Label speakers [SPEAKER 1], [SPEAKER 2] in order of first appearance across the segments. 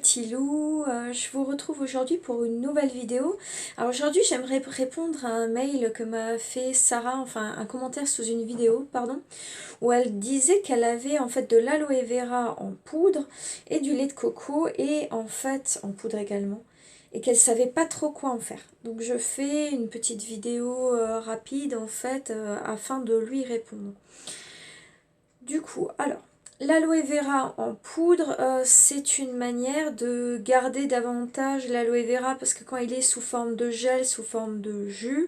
[SPEAKER 1] petits loups, je vous retrouve aujourd'hui pour une nouvelle vidéo. Alors aujourd'hui j'aimerais répondre à un mail que m'a fait Sarah, enfin un commentaire sous une vidéo, pardon, où elle disait qu'elle avait en fait de l'aloe vera en poudre et du lait de coco et en fait en poudre également, et qu'elle savait pas trop quoi en faire. Donc je fais une petite vidéo rapide en fait afin de lui répondre. Du coup, alors, l'aloe vera en poudre, c'est une manière de garder davantage l'aloe vera parce que quand il est sous forme de gel, sous forme de jus,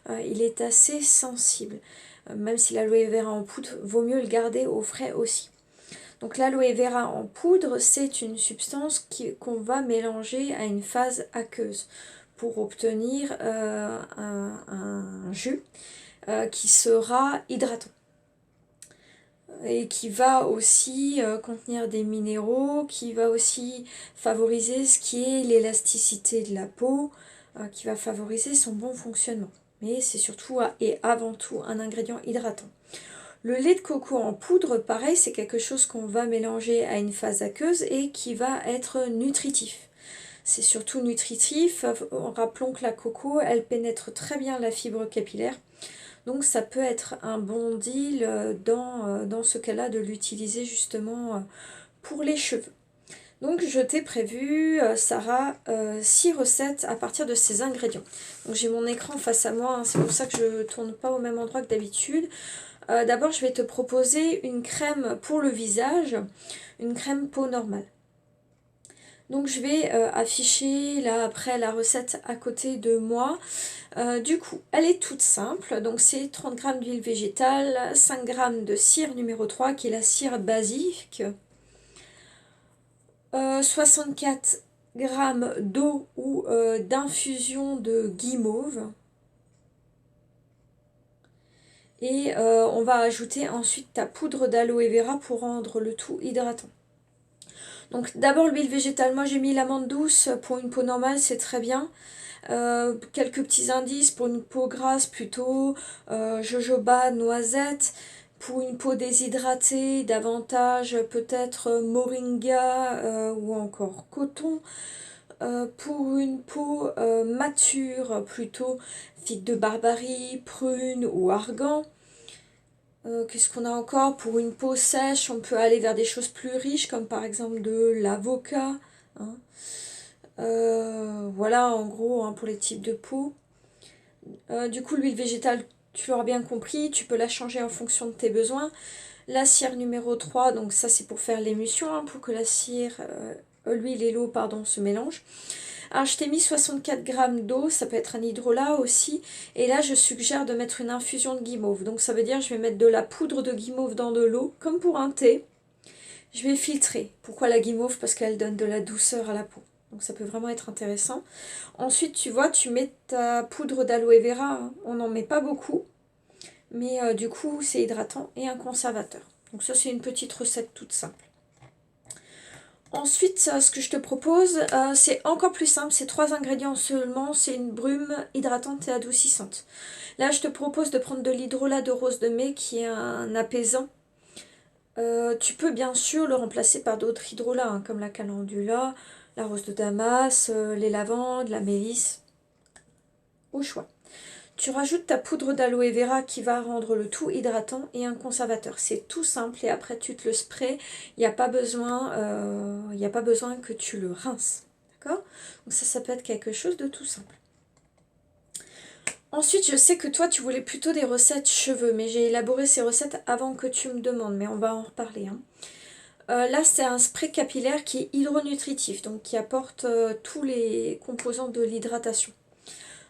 [SPEAKER 1] il est assez sensible. Même si l'aloe vera en poudre, vaut mieux le garder au frais aussi. Donc l'aloe vera en poudre, c'est une substance qu'on va mélanger à une phase aqueuse pour obtenir un jus qui sera hydratant et qui va aussi contenir des minéraux, qui va aussi favoriser ce qui est l'élasticité de la peau, qui va favoriser son bon fonctionnement. Mais c'est surtout et avant tout un ingrédient hydratant. Le lait de coco en poudre, pareil, c'est quelque chose qu'on va mélanger à une phase aqueuse et qui va être nutritif. C'est surtout nutritif, rappelons que la coco, elle pénètre très bien la fibre capillaire. Donc ça peut être un bon deal dans ce cas-là de l'utiliser justement pour les cheveux. Donc je t'ai prévu, Sarah, 6 recettes à partir de ces ingrédients. Donc j'ai mon écran face à moi, hein, c'est pour ça que je ne tourne pas au même endroit que d'habitude. D'abord je vais te proposer une crème pour le visage, une crème peau normale. Donc je vais afficher là après la recette à côté de moi. Du coup, elle est toute simple, donc c'est 30 g d'huile végétale, 5 g de cire numéro 3 qui est la cire basique, 64 g d'eau ou d'infusion de guimauve. Et on va ajouter ensuite ta poudre d'aloe vera pour rendre le tout hydratant. Donc d'abord l'huile végétale, moi j'ai mis l'amande douce pour une peau normale, c'est très bien. Quelques petits indices pour une peau grasse plutôt, jojoba, noisette. Pour une peau déshydratée, davantage peut-être moringa ou encore coton. Pour une peau mature, plutôt figue de barbarie, prune ou argan. Qu'est-ce qu'on a encore? Pour une peau sèche, on peut aller vers des choses plus riches, comme par exemple de l'avocat. Hein. Voilà, en gros, hein, pour les types de peau. Du coup, l'huile végétale, tu l'auras bien compris, tu peux la changer en fonction de tes besoins. La cire numéro 3, donc ça c'est pour faire l'émulsion, hein, pour que la cire, l'huile et l'eau, pardon, se mélangent. Alors je t'ai mis 64 g d'eau, ça peut être un hydrolat aussi. Et là je suggère de mettre une infusion de guimauve. Donc ça veut dire que je vais mettre de la poudre de guimauve dans de l'eau, comme pour un thé. Je vais filtrer. Pourquoi la guimauve? Parce qu'elle donne de la douceur à la peau. Donc ça peut vraiment être intéressant. Ensuite tu vois, tu mets ta poudre d'aloe vera. Hein. On n'en met pas beaucoup. Mais du coup c'est hydratant et un conservateur. Donc ça c'est une petite recette toute simple. Ensuite, ce que je te propose, c'est encore plus simple, c'est 3 ingrédients seulement, c'est une brume hydratante et adoucissante. Là, je te propose de prendre de l'hydrolat de rose de mai qui est un apaisant. Tu peux bien sûr le remplacer par d'autres hydrolats, hein, comme la calendula, la rose de Damas, les lavandes, la mélisse, au choix. Tu rajoutes ta poudre d'aloe vera qui va rendre le tout hydratant et un conservateur. C'est tout simple et après tu te le sprays. Il n'y a pas besoin que tu le rinces. D'accord? Donc ça peut être quelque chose de tout simple. Ensuite, je sais que toi, tu voulais plutôt des recettes cheveux, mais j'ai élaboré ces recettes avant que tu me demandes, mais on va en reparler. Hein. Là, c'est un spray capillaire qui est hydronutritif, donc qui apporte tous les composants de l'hydratation.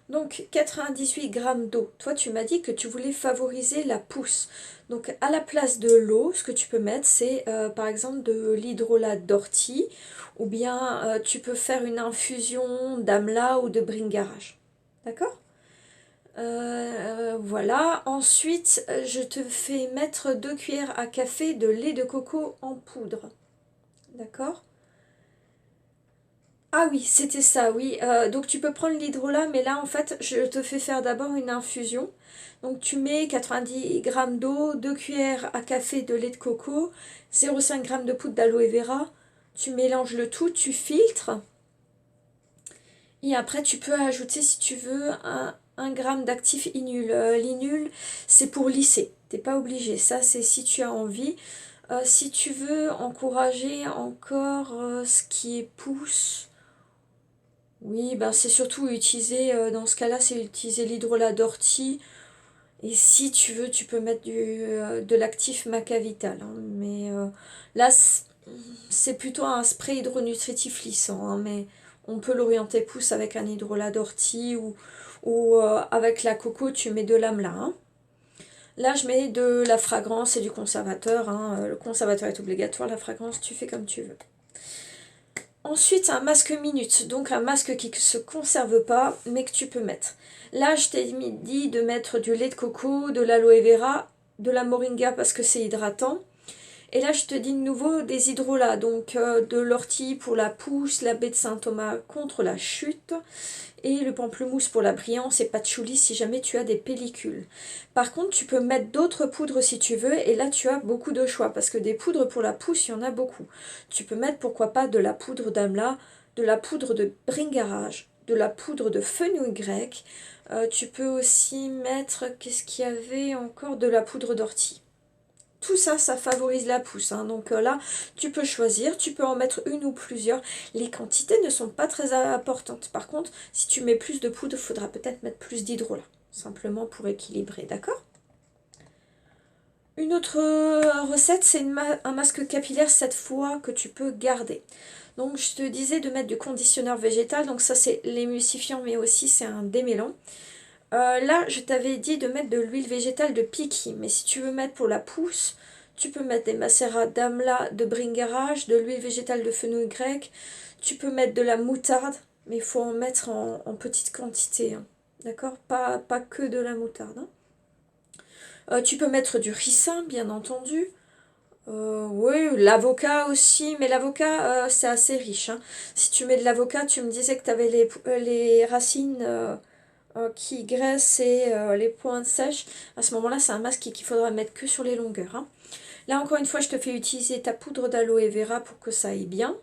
[SPEAKER 1] Donc 98 g d'eau. Toi tu m'as dit que tu voulais favoriser la pousse. Donc à la place de l'eau, ce que tu peux mettre c'est par exemple de l'hydrolat d'ortie ou bien tu peux faire une infusion d'amla ou de bringarage. D'accord? Voilà. Ensuite je te fais mettre 2 cuillères à café de lait de coco en poudre. D'accord? Ah oui, c'était ça, oui. Donc tu peux prendre l'hydrolat, mais là en fait, je te fais faire d'abord une infusion. Donc tu mets 90 g d'eau, 2 cuillères à café de lait de coco, 0,5 g de poudre d'aloe vera. Tu mélanges le tout, tu filtres. Et après, tu peux ajouter, si tu veux, un gramme d'actif inul. L'inul, c'est pour lisser. T'es pas obligé. Ça, c'est si tu as envie. Si tu veux encourager encore ce qui est pousse, oui, ben c'est surtout utiliser, dans ce cas-là, c'est utiliser l'hydrolat d'ortie. Et si tu veux, tu peux mettre de l'actif Macavital, hein. Mais là, c'est plutôt un spray hydronutritif lissant, hein, mais on peut l'orienter pousse avec un hydrolat d'ortie ou avec la coco, tu mets de l'amla, hein. Là, je mets de la fragrance et du conservateur, hein. Le conservateur est obligatoire, la fragrance, tu fais comme tu veux. Ensuite, un masque minute, donc un masque qui ne se conserve pas, mais que tu peux mettre. Là, je t'ai dit de mettre du lait de coco, de l'aloe vera, de la moringa parce que c'est hydratant. Et là, je te dis de nouveau des hydrolats, donc de l'ortie pour la pousse, la baie de Saint-Thomas contre la chute, et le pamplemousse pour la brillance et patchouli si jamais tu as des pellicules. Par contre, tu peux mettre d'autres poudres si tu veux, et là tu as beaucoup de choix, parce que des poudres pour la pousse, il y en a beaucoup. Tu peux mettre, pourquoi pas, de la poudre d'amla, de la poudre de bringarage, de la poudre de fenouil grec. Tu peux aussi mettre, qu'est-ce qu'il y avait encore, de la poudre d'ortie. Tout ça, ça favorise la pousse, hein. Donc là, tu peux choisir, tu peux en mettre une ou plusieurs. Les quantités ne sont pas très importantes. Par contre, si tu mets plus de poudre, il faudra peut-être mettre plus d'hydrolat. Simplement pour équilibrer, d'accord? Une autre recette, c'est un masque capillaire cette fois que tu peux garder. Donc je te disais de mettre du conditionneur végétal. Donc ça, c'est l'émulsifiant, mais aussi c'est un démêlant. Là, je t'avais dit de mettre de l'huile végétale de Piki, mais si tu veux mettre pour la pousse, tu peux mettre des macérats d'amla, de bringarage, de l'huile végétale de fenouil grec, tu peux mettre de la moutarde, mais il faut en mettre en petite quantité, hein. D'accord? Pas que de la moutarde, hein. Tu peux mettre du ricin, bien entendu. Oui, l'avocat aussi, mais l'avocat, c'est assez riche, hein. Si tu mets de l'avocat, tu me disais que tu avais les racines qui graissent et les pointes sèches. À ce moment-là, c'est un masque qu'il faudra mettre que sur les longueurs, hein. Là, encore une fois, je te fais utiliser ta poudre d'aloe vera pour que ça aille bien.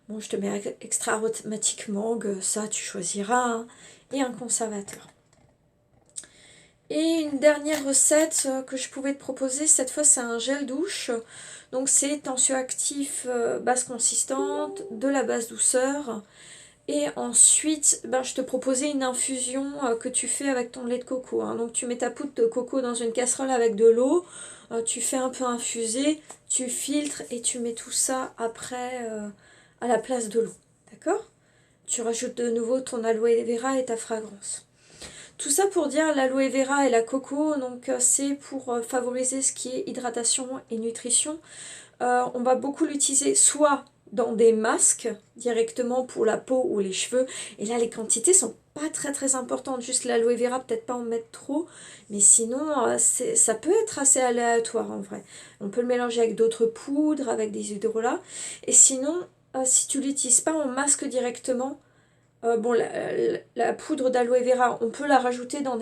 [SPEAKER 1] Bon, je te mets extra aromatique mangue, ça, tu choisiras, hein. Et un conservateur. Et une dernière recette que je pouvais te proposer, cette fois c'est un gel douche. Donc c'est tensioactif base consistante, de la base douceur. Et ensuite, ben, je te proposais une infusion que tu fais avec ton lait de coco, hein. Donc tu mets ta poudre de coco dans une casserole avec de l'eau, tu fais un peu infuser, tu filtres et tu mets tout ça après à la place de l'eau. D'accord? Tu rajoutes de nouveau ton aloe vera et ta fragrance. Tout ça pour dire l'aloe vera et la coco, donc c'est pour favoriser ce qui est hydratation et nutrition. On va beaucoup l'utiliser soit dans des masques directement pour la peau ou les cheveux, et là les quantités sont pas très importantes, juste l'aloe vera, peut-être pas en mettre trop, mais sinon ça peut être assez aléatoire en vrai. On peut le mélanger avec d'autres poudres, avec des hydrolats, et sinon si tu l'utilises pas en masque directement, bon, la poudre d'aloe vera, on peut la rajouter dans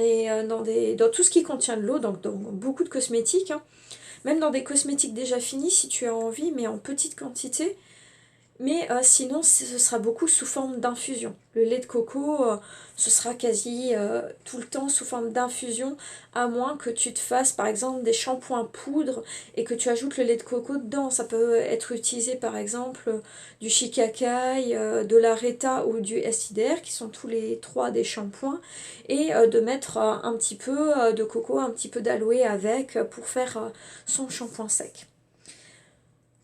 [SPEAKER 1] tout ce qui contient de l'eau, donc dans beaucoup de cosmétiques, hein. Même dans des cosmétiques déjà finis si tu as envie, mais en petite quantité. Mais sinon, ce sera beaucoup sous forme d'infusion. Le lait de coco, ce sera quasi tout le temps sous forme d'infusion, à moins que tu te fasses par exemple des shampoings poudre et que tu ajoutes le lait de coco dedans. Ça peut être utilisé par exemple du shikakai, de la Reta ou du SIDR, qui sont tous les trois des shampoings, et de mettre un petit peu de coco, un petit peu d'aloe avec pour faire son shampoing sec.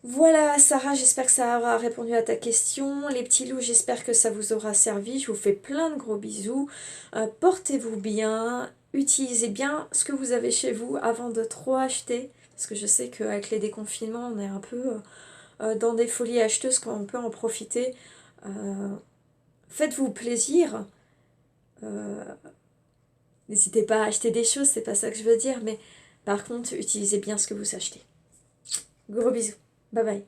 [SPEAKER 1] Voilà Sarah, j'espère que ça aura répondu à ta question. Les petits loups, j'espère que ça vous aura servi. Je vous fais plein de gros bisous. Portez-vous bien, utilisez bien ce que vous avez chez vous avant de trop acheter. Parce que je sais qu'avec les déconfinements, on est un peu dans des folies acheteuses quand on peut en profiter. Faites-vous plaisir. Euh, N'hésitez pas à acheter des choses, c'est pas ça que je veux dire. Mais par contre, utilisez bien ce que vous achetez. Gros bisous. Bye bye.